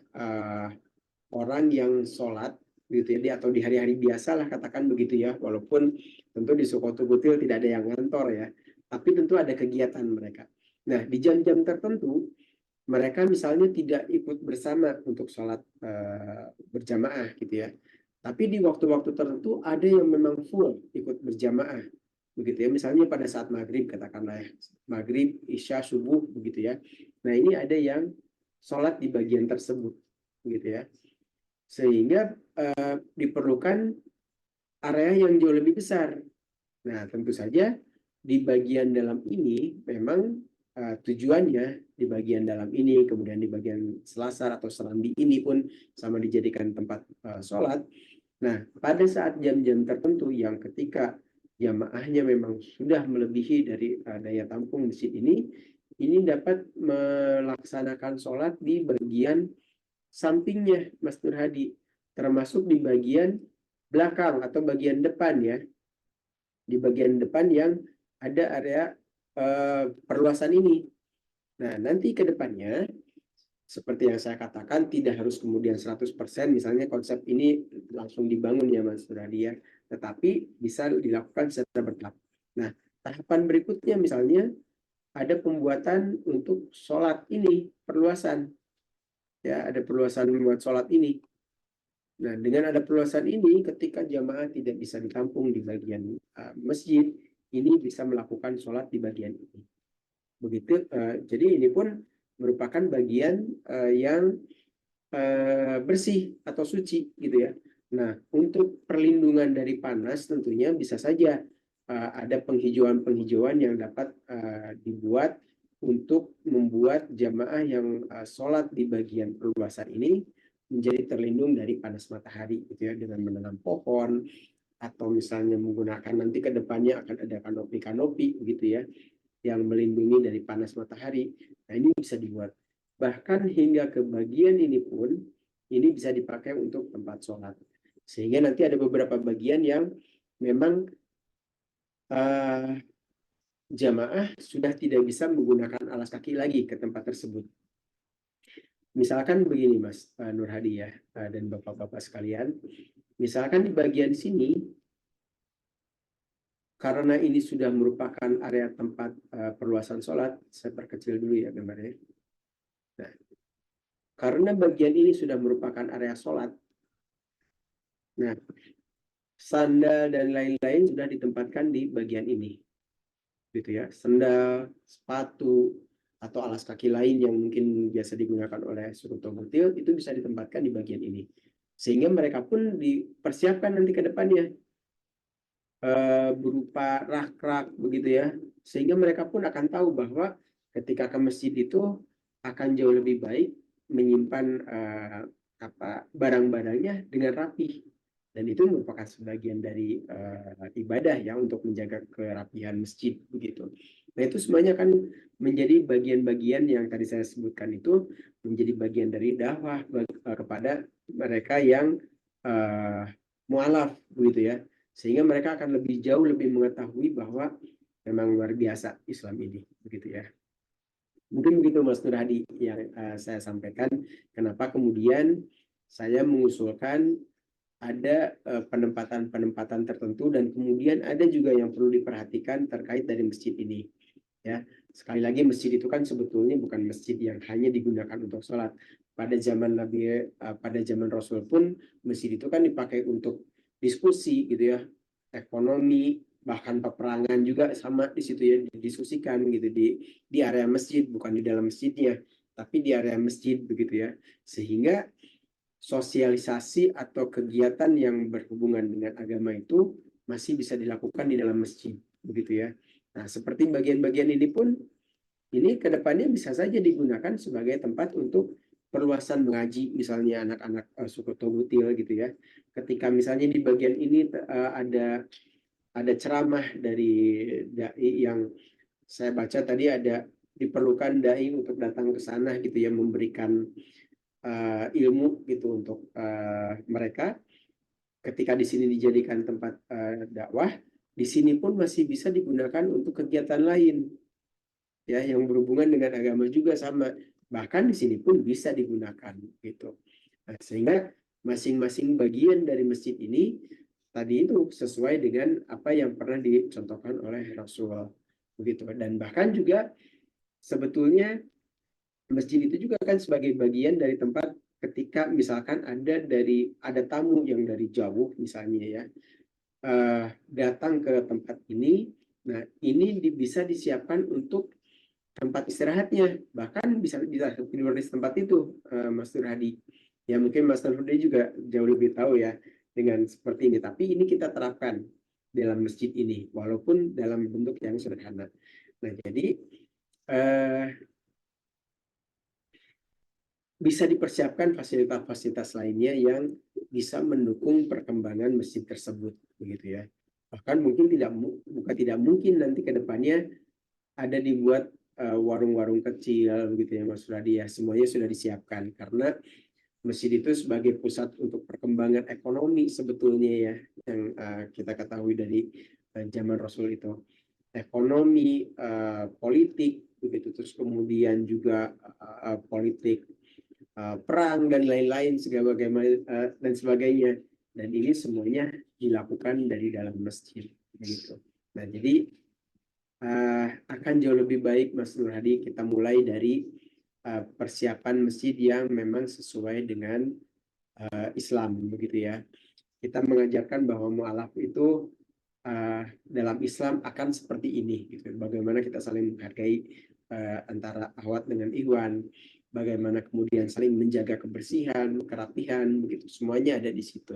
orang yang sholat gitu ya, atau di hari-hari biasa lah katakan begitu ya, walaupun tentu di suku Tugutil tidak ada yang ngantor ya, tapi tentu ada kegiatan mereka. Nah, di jam-jam tertentu mereka misalnya tidak ikut bersama untuk sholat berjamaah gitu ya, tapi di waktu-waktu tertentu ada yang memang full ikut berjamaah begitu ya, misalnya pada saat maghrib katakanlah ya, maghrib, isya, subuh begitu ya. Nah, ini ada yang sholat di bagian tersebut, gitu ya. Sehingga diperlukan area yang jauh lebih besar. Nah, tentu saja di bagian dalam ini memang tujuannya di bagian dalam ini, kemudian di bagian selasar atau serambi ini pun sama dijadikan tempat sholat. Nah, pada saat jam-jam tertentu yang ketika jamaahnya memang sudah melebihi dari daya tampung masjid ini dapat melaksanakan sholat di bagian sampingnya, Mas Nur Hadi, termasuk di bagian belakang atau bagian depan ya, di bagian depan yang ada area perluasan ini. Nah, nanti ke depannya seperti yang saya katakan, tidak harus kemudian 100% misalnya konsep ini langsung dibangun ya Mas Suradi ya, tetapi bisa dilakukan secara bertahap. Nah, tahapan berikutnya misalnya ada pembuatan untuk sholat ini, perluasan. Ya, ada perluasan membuat sholat ini. Nah, dengan ada perluasan ini, ketika jamaah tidak bisa ditampung di bagian masjid, ini bisa melakukan sholat di bagian ini. Begitu, jadi ini pun merupakan bagian yang bersih atau suci gitu ya. Nah, untuk perlindungan dari panas tentunya bisa saja ada penghijauan-penghijauan yang dapat dibuat untuk membuat jamaah yang sholat di bagian perluasan ini menjadi terlindung dari panas matahari gitu ya, dengan menanam pohon atau misalnya menggunakan nanti ke depannya akan ada kanopi-kanopi gitu ya yang melindungi dari panas matahari. Nah, ini bisa dibuat. Bahkan hingga ke bagian ini pun, ini bisa dipakai untuk tempat sholat. Sehingga nanti ada beberapa bagian yang memang jamaah sudah tidak bisa menggunakan alas kaki lagi ke tempat tersebut. Misalkan begini Mas Nur Hadi ya, dan Bapak-Bapak sekalian. Misalkan di bagian sini, karena ini sudah merupakan area tempat perluasan sholat, saya perkecil dulu ya gambarnya. Nah, karena bagian ini sudah merupakan area sholat, nah sandal dan lain-lain sudah ditempatkan di bagian ini, gitu ya. Sandal, sepatu, atau alas kaki lain yang mungkin biasa digunakan oleh suku Togutil itu bisa ditempatkan di bagian ini, sehingga mereka pun dipersiapkan nanti ke depannya berupa rak-rak begitu ya, sehingga mereka pun akan tahu bahwa ketika ke masjid itu akan jauh lebih baik menyimpan barang-barangnya dengan rapi, dan itu merupakan sebagian dari ibadah ya untuk menjaga kerapihan masjid begitu. Nah, itu semuanya kan menjadi bagian-bagian yang tadi saya sebutkan, itu menjadi bagian dari dakwah kepada mereka yang mualaf begitu ya, sehingga mereka akan lebih jauh lebih mengetahui bahwa memang luar biasa Islam ini begitu ya. Mungkin begitu Mas Nur Hadi yang saya sampaikan, kenapa kemudian saya mengusulkan ada penempatan-penempatan tertentu, dan kemudian ada juga yang perlu diperhatikan terkait dari masjid ini ya. Sekali lagi, masjid itu kan sebetulnya bukan masjid yang hanya digunakan untuk sholat. Pada zaman Nabi, pada zaman Rasul pun masjid itu kan dipakai untuk diskusi gitu ya, ekonomi, bahkan peperangan juga sama di situ ya, didiskusikan gitu di area masjid, bukan di dalam masjidnya, tapi di area masjid begitu ya. Sehingga sosialisasi atau kegiatan yang berhubungan dengan agama itu masih bisa dilakukan di dalam masjid begitu ya. Nah, seperti bagian-bagian ini pun, ini kedepannya bisa saja digunakan sebagai tempat untuk perluasan mengaji, misalnya anak-anak suku Togutil gitu ya. Ketika misalnya di bagian ini ada ceramah dari dai yang saya baca tadi, ada diperlukan dai untuk datang ke sana gitu ya, memberikan ilmu gitu untuk mereka. Ketika di sini dijadikan tempat dakwah, di sini pun masih bisa digunakan untuk kegiatan lain ya yang berhubungan dengan agama juga sama. Bahkan di sini pun bisa digunakan gitu. Nah, sehingga masing-masing bagian dari masjid ini tadi itu sesuai dengan apa yang pernah dicontohkan oleh Rasul begitu. Dan bahkan juga sebetulnya masjid itu juga kan sebagai bagian dari tempat ketika misalkan ada tamu yang dari jauh misalnya ya, datang ke tempat ini. Nah, ini bisa disiapkan untuk tempat istirahatnya, bahkan bisa tidur di tempat itu, Mas Nur Hadi. Ya mungkin Mas Nur Hadi juga jauh lebih tahu ya dengan seperti ini. Tapi ini kita terapkan dalam masjid ini, walaupun dalam bentuk yang sederhana. Nah jadi bisa dipersiapkan fasilitas-fasilitas lainnya yang bisa mendukung perkembangan masjid tersebut, begitu ya. Bahkan mungkin bukan tidak mungkin nanti ke depannya ada dibuat warung-warung kecil, begitu ya Mas Radi ya. Semuanya sudah disiapkan karena masjid itu sebagai pusat untuk perkembangan ekonomi sebetulnya ya, yang kita ketahui dari zaman Rasul itu. Ekonomi, politik, begitu, terus kemudian juga politik perang dan lain-lain dan sebagainya, dan ini semuanya dilakukan dari dalam masjid begitu. Nah jadi akan jauh lebih baik Mas Nur Hadi kita mulai dari persiapan masjid yang memang sesuai dengan Islam begitu ya. Kita mengajarkan bahwa mu'alaf itu dalam Islam akan seperti ini gitu. Bagaimana kita saling menghargai antara akhwat dengan ikhwan, bagaimana kemudian saling menjaga kebersihan, kerapihan, begitu, semuanya ada di situ,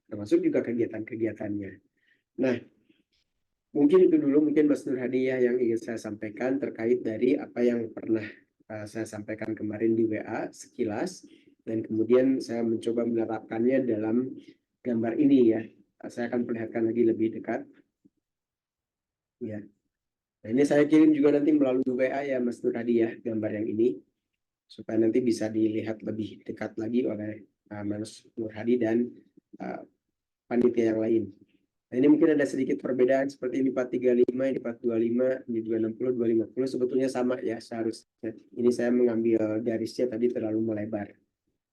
termasuk juga kegiatan-kegiatannya. Nah, mungkin itu dulu mungkin Mas Nur Hadi ya yang ingin saya sampaikan terkait dari apa yang pernah saya sampaikan kemarin di WA sekilas, dan kemudian saya mencoba menerapkannya dalam gambar ini ya. Saya akan perlihatkan lagi lebih dekat. Ya. Nah, ini saya kirim juga nanti melalui WA ya Mas Nur Hadi ya, gambar yang ini, supaya nanti bisa dilihat lebih dekat lagi oleh Mas Nur Hadi dan panitia yang lain. Nah, ini mungkin ada sedikit perbedaan seperti ini 435, ini 425, ini 260, 250, sebetulnya sama ya seharusnya. Ini saya mengambil garisnya tadi terlalu melebar.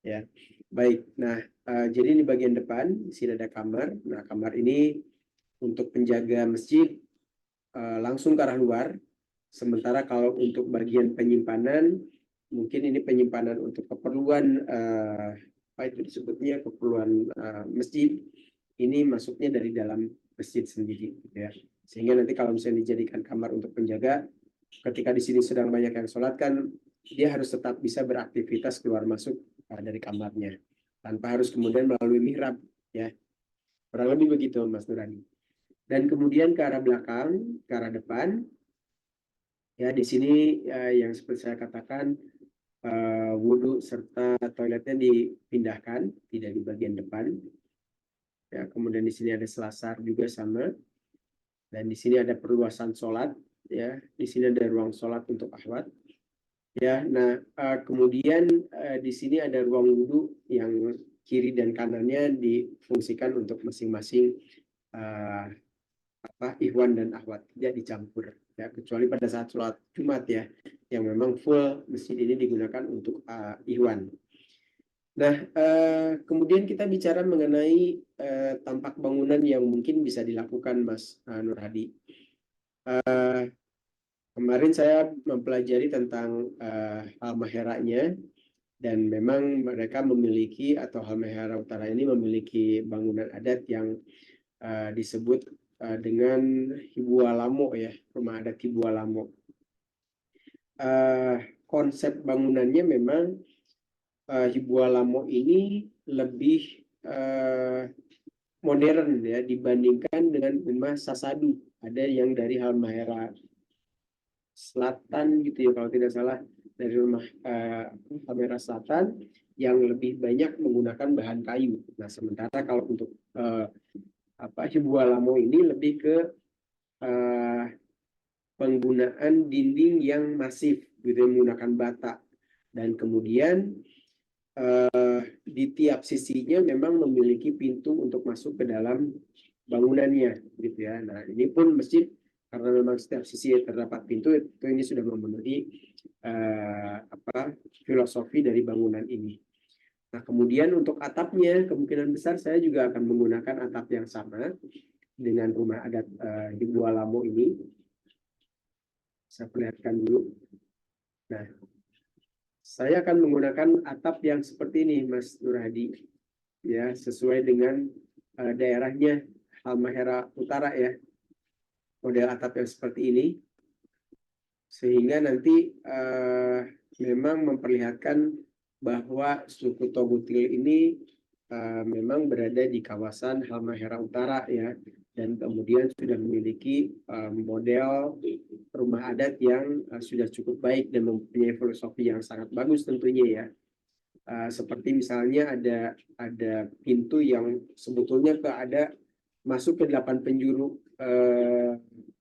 Ya, baik. Nah, jadi di bagian depan di sini ada kamar. Nah, kamar ini untuk penjaga masjid langsung ke arah luar. Sementara kalau untuk bagian penyimpanan, mungkin ini penyimpanan untuk keperluan apa itu disebutnya, keperluan masjid, ini masuknya dari dalam masjid sendiri ya. Sehingga nanti kalau misalnya dijadikan kamar untuk penjaga, ketika di sini sedang banyak yang sholat kan, dia harus tetap bisa beraktivitas keluar masuk dari kamarnya tanpa harus kemudian melalui mihrab ya. Kurang lebih begitu Mas Nurani. Dan kemudian ke arah belakang, ke arah depan, ya di sini yang seperti saya katakan, wudhu serta toiletnya dipindahkan, tidak di bagian depan. Ya, kemudian di sini ada selasar juga sama, dan di sini ada perluasan sholat, ya, di sini ada ruang sholat untuk akhwat. Ya, nah kemudian di sini ada ruang wudhu yang kiri dan kanannya difungsikan untuk masing-masing ikhwan dan akhwat, tidak dicampur ya, kecuali pada saat sholat Jumat ya, yang memang full masjid ini digunakan untuk ikhwan. Nah, kemudian kita bicara mengenai tampak bangunan yang mungkin bisa dilakukan Mas Nur Hadi. Kemarin saya mempelajari tentang Halmaheranya, dan memang mereka memiliki, atau Halmahera Utara ini memiliki bangunan adat yang disebut dengan Hibualamo ya, rumah adat Hibualamo. Konsep bangunannya memang Hibualamo ini lebih modern ya dibandingkan dengan rumah Sasadu. Ada yang dari Halmahera Selatan gitu ya kalau tidak salah, dari rumah Halmahera Selatan yang lebih banyak menggunakan bahan kayu. Nah sementara kalau untuk Hibualamo ini lebih ke penggunaan dinding yang masif gitu, menggunakan bata, dan kemudian di tiap sisinya memang memiliki pintu untuk masuk ke dalam bangunannya gitu ya. Nah ini pun masjid karena memang setiap sisi terdapat pintu, itu ini sudah memenuhi filosofi dari bangunan ini. Nah kemudian untuk atapnya kemungkinan besar saya juga akan menggunakan atap yang sama dengan rumah adat Hibualamo ini. Saya perlihatkan dulu. Nah, saya akan menggunakan atap yang seperti ini, Mas Nur Hadi, ya, sesuai dengan daerahnya Halmahera Utara ya. Model atap yang seperti ini. sehingga nanti memang memperlihatkan bahwa suku Togutil ini memang berada di kawasan Halmahera Utara ya, dan kemudian sudah memiliki model rumah adat yang sudah cukup baik dan mempunyai filosofi yang sangat bagus tentunya ya. Seperti misalnya ada pintu yang sebetulnya ada masuk ke 8 penjuru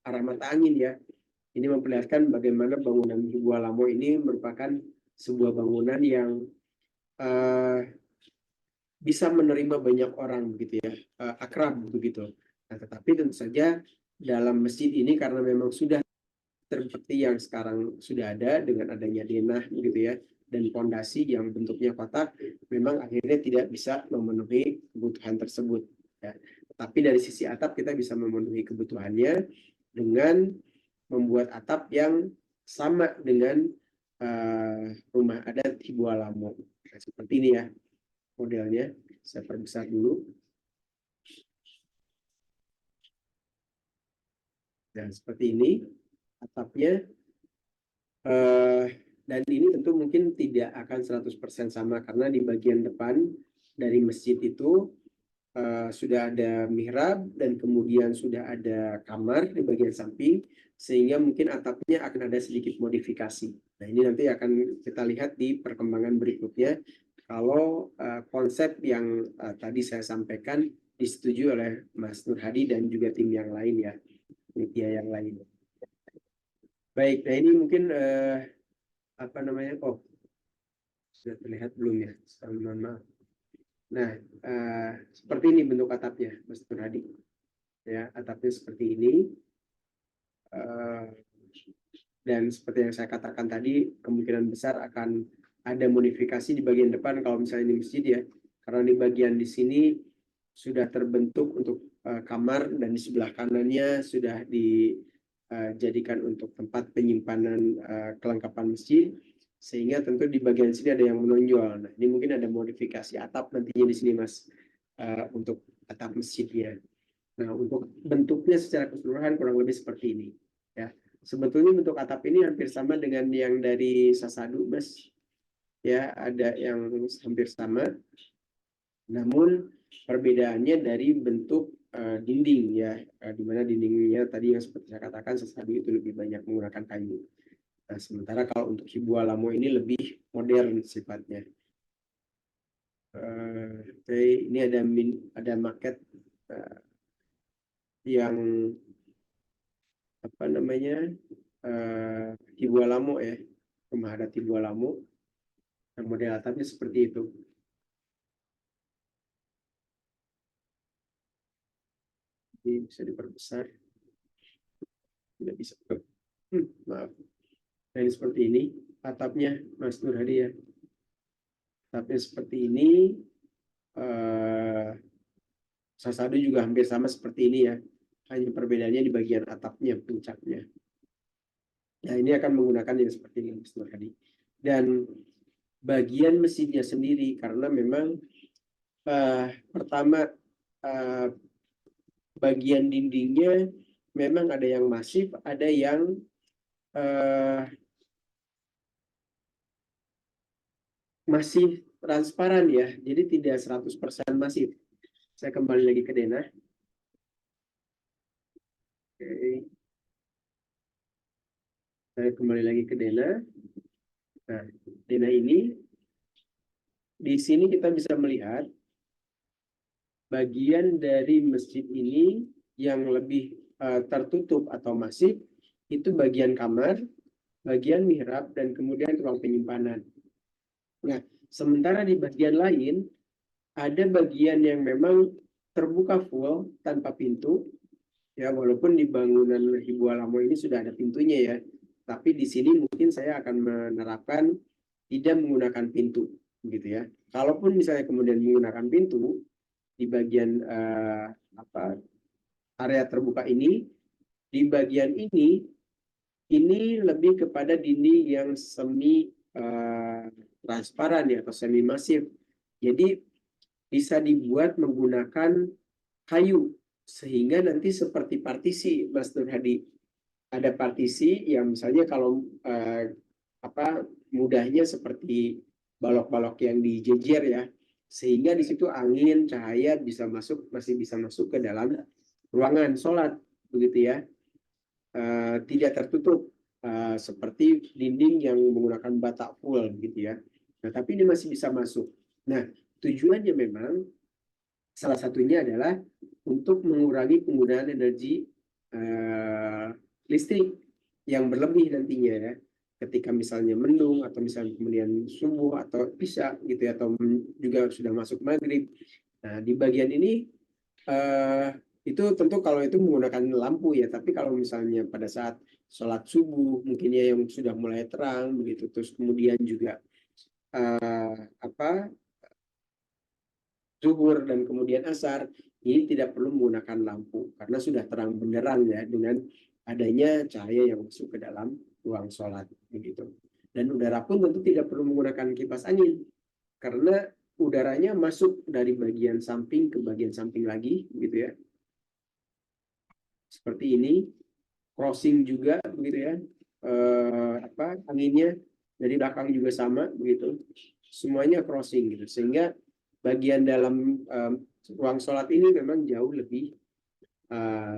arah mata angin ya. Ini memperlihatkan bagaimana bangunan Hibua Lamo ini merupakan sebuah bangunan yang bisa menerima banyak orang begitu ya, akrab begitu. Nah, tetapi tentu saja dalam masjid ini karena memang sudah seperti yang sekarang sudah ada dengan adanya denah begitu ya, dan fondasi yang bentuknya kotak, memang akhirnya tidak bisa memenuhi kebutuhan tersebut ya. Tapi dari sisi atap kita bisa memenuhi kebutuhannya dengan membuat atap yang sama dengan rumah adat Hibua Lamo. Nah, seperti ini ya modelnya. Saya perbesar dulu. Dan seperti ini atapnya. Dan ini tentu mungkin tidak akan 100% sama karena di bagian depan dari masjid itu sudah ada mihrab dan kemudian sudah ada kamar di bagian samping, sehingga mungkin atapnya akan ada sedikit modifikasi. Nah, ini nanti akan kita lihat di perkembangan berikutnya kalau konsep yang tadi saya sampaikan disetujui oleh Mas Nur Hadi dan juga tim yang lain ya, panitia yang lain. Baik, nah ini mungkin apa namanya? Oh, sudah terlihat belum ya? Mohon maaf. Nah, seperti ini bentuk atapnya, Mas Nur Hadi. Ya, atapnya seperti ini. Dan seperti yang saya katakan tadi, kemungkinan besar akan ada modifikasi di bagian depan kalau misalnya ini masjid ya. Karena di bagian di sini sudah terbentuk untuk kamar dan di sebelah kanannya sudah dijadikan untuk tempat penyimpanan kelengkapan masjid, sehingga tentu di bagian sini ada yang menonjol. Nah, ini mungkin ada modifikasi atap nantinya di sini Mas, untuk atap masjidnya. Nah, untuk bentuknya secara keseluruhan kurang lebih seperti ini ya. Sebetulnya bentuk atap ini hampir sama dengan yang dari Sasadu Mas ya, ada yang hampir sama, namun perbedaannya dari bentuk dinding ya, di mana dindingnya tadi yang seperti saya katakan Sasadu itu lebih banyak menggunakan kayu. Nah, sementara kalau untuk Hibua Lamo ini lebih modern sifatnya. Ini ada maket yang apa namanya, Hibua Lamo ya, rumah adat Hibua Lamo. Nah, model atapnya seperti itu. Ini bisa diperbesar, tidak bisa. Maaf. Nah, ini seperti ini atapnya Mas Nur Hadi ya. Atapnya seperti ini. Sasadu juga hampir sama seperti ini ya. Hanya perbedaannya di bagian atapnya, puncaknya. Nah, ini akan menggunakan yang seperti ini Mas Nur Hadi. Dan bagian mesinnya sendiri karena memang pertama bagian dindingnya memang ada yang masif, ada yang masih transparan ya, jadi tidak 100% masif. Saya kembali lagi ke denah. Oke. Saya kembali lagi ke denah. Nah, denah ini di sini kita bisa melihat bagian dari masjid ini yang lebih tertutup atau masif itu bagian kamar, bagian mihrab, dan kemudian ruang penyimpanan. Nah, sementara di bagian lain ada bagian yang memang terbuka full tanpa pintu, ya walaupun di bangunan Hibua Lamo ini sudah ada pintunya ya, tapi di sini mungkin saya akan menerapkan tidak menggunakan pintu, gitu ya. Kalaupun misalnya kemudian menggunakan pintu di bagian area terbuka ini, di bagian ini lebih kepada dinding yang semi transparan ya, atau semi masif. Jadi bisa dibuat menggunakan kayu sehingga nanti seperti partisi Mas Nur Hadi. ada partisi yang misalnya kalau mudahnya seperti balok-balok yang dijejer ya, sehingga di situ angin, cahaya masih bisa masuk ke dalam ruangan sholat, begitu ya. Tidak tertutup seperti dinding yang menggunakan bata full gitu ya. Nah, tapi ini masih bisa masuk. Nah, tujuannya memang salah satunya adalah untuk mengurangi penggunaan energi listrik yang berlebih nantinya ya. Ketika misalnya mendung atau misalnya kemudian subuh atau isya gitu ya, atau juga sudah masuk maghrib. Nah, di bagian ini itu tentu kalau itu menggunakan lampu ya, tapi kalau misalnya pada saat sholat subuh mungkin ya yang sudah mulai terang begitu, terus kemudian juga zuhur dan kemudian asar, ini tidak perlu menggunakan lampu karena sudah terang benderang ya dengan adanya cahaya yang masuk ke dalam ruang sholat begitu. Dan udara pun tentu tidak perlu menggunakan kipas angin karena udaranya masuk dari bagian samping ke bagian samping lagi gitu ya. Seperti ini, crossing juga begitu ya. Anginnya dari belakang juga sama begitu. Semuanya crossing gitu, sehingga bagian dalam ruang sholat ini memang jauh lebih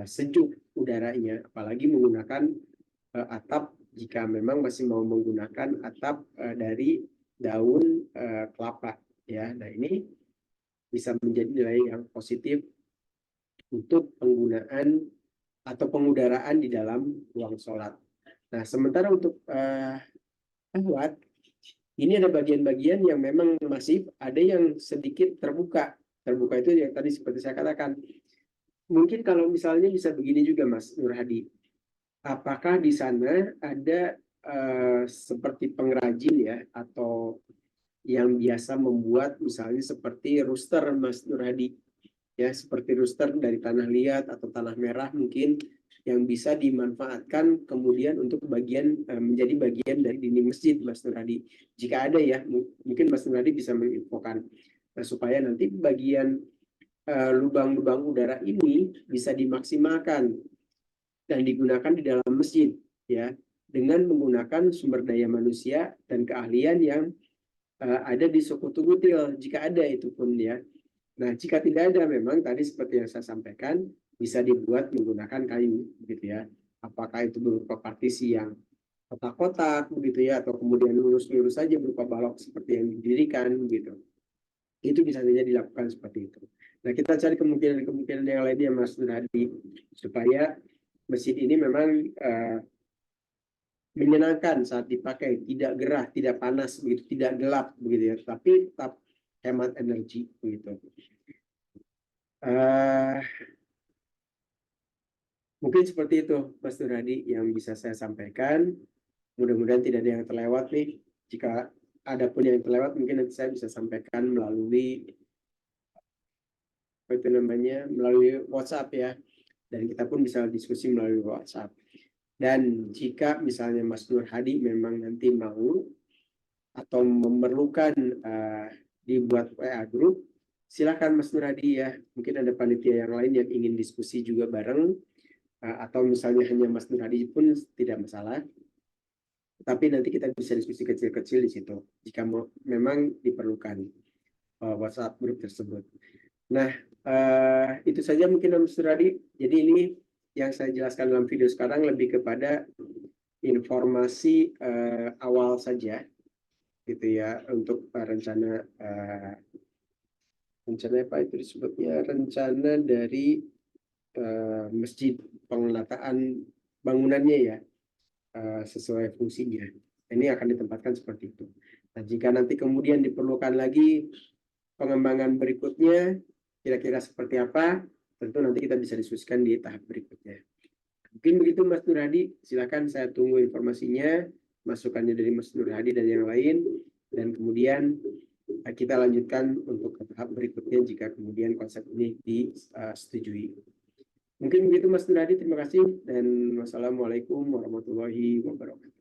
sejuk udaranya, apalagi menggunakan atap jika memang masih mau menggunakan atap dari daun kelapa ya. Nah, ini bisa menjadi nilai yang positif untuk penggunaan atau pengudaraan di dalam ruang sholat. Nah, sementara untuk ahwat, ini ada bagian-bagian yang memang masif, ada yang sedikit terbuka. Terbuka itu yang tadi seperti saya katakan. Mungkin kalau misalnya bisa begini juga Mas Nur Hadi. Apakah di sana ada seperti pengrajin ya, atau yang biasa membuat misalnya seperti rooster Mas Nur Hadi. Ya, seperti rooster dari tanah liat atau tanah merah mungkin yang bisa dimanfaatkan kemudian untuk menjadi bagian dari dinding masjid Mas Nur Hadi. Jika ada ya, mungkin Mas Nur Hadi bisa menginfokan supaya nanti bagian lubang-lubang udara ini bisa dimaksimalkan dan digunakan di dalam masjid ya, dengan menggunakan sumber daya manusia dan keahlian yang ada di suku Tugutil jika ada itu pun ya. Nah, jika tidak ada memang tadi seperti yang saya sampaikan bisa dibuat menggunakan kayu begitu ya. Apakah itu berupa partisi yang kotak-kotak begitu ya, atau kemudian lurus-lurus saja berupa balok seperti yang didirikan begitu. Itu bisa saja dilakukan seperti itu. Nah, kita cari kemungkinan-kemungkinan yang lainnya Mas Nur Hadi supaya masjid ini memang menyenangkan saat dipakai, tidak gerah, tidak panas begitu, tidak gelap begitu ya, tapi tetap hemat energi begitu. Mungkin seperti itu Mas Nur Hadi yang bisa saya sampaikan. Mudah-mudahan tidak ada yang terlewat nih. Jika ada pun yang terlewat mungkin nanti saya bisa sampaikan melalui melalui WhatsApp ya, dan kita pun bisa diskusi melalui WhatsApp. Dan jika misalnya Mas Nur Hadi memang nanti mau atau memerlukan dibuat WA group, silakan Mas Nur Hadi ya. Mungkin ada panitia yang lain yang ingin diskusi juga bareng, atau misalnya hanya Mas Nur Hadi pun tidak masalah. Tapi nanti kita bisa diskusi kecil-kecil di situ jika memang diperlukan WhatsApp group tersebut. Nah, itu saja mungkin Mas Nur Hadi. Jadi ini yang saya jelaskan dalam video sekarang lebih kepada informasi awal saja gitu ya, untuk rencana apa itu disebutnya, rencana dari masjid, pengenataan bangunannya ya, sesuai fungsinya. Ini akan ditempatkan seperti itu. Nah, jika nanti kemudian diperlukan lagi pengembangan berikutnya, kira-kira seperti apa, tentu nanti kita bisa diskusikan di tahap berikutnya. Mungkin begitu Mas Nur Hadi, silakan saya tunggu informasinya, masukannya dari Mas Nur Hadi dan yang lain, dan kemudian kita lanjutkan untuk tahap berikutnya jika kemudian konsep ini disetujui. Mungkin begitu Mas Nur Hadi, terima kasih dan wassalamualaikum warahmatullahi wabarakatuh.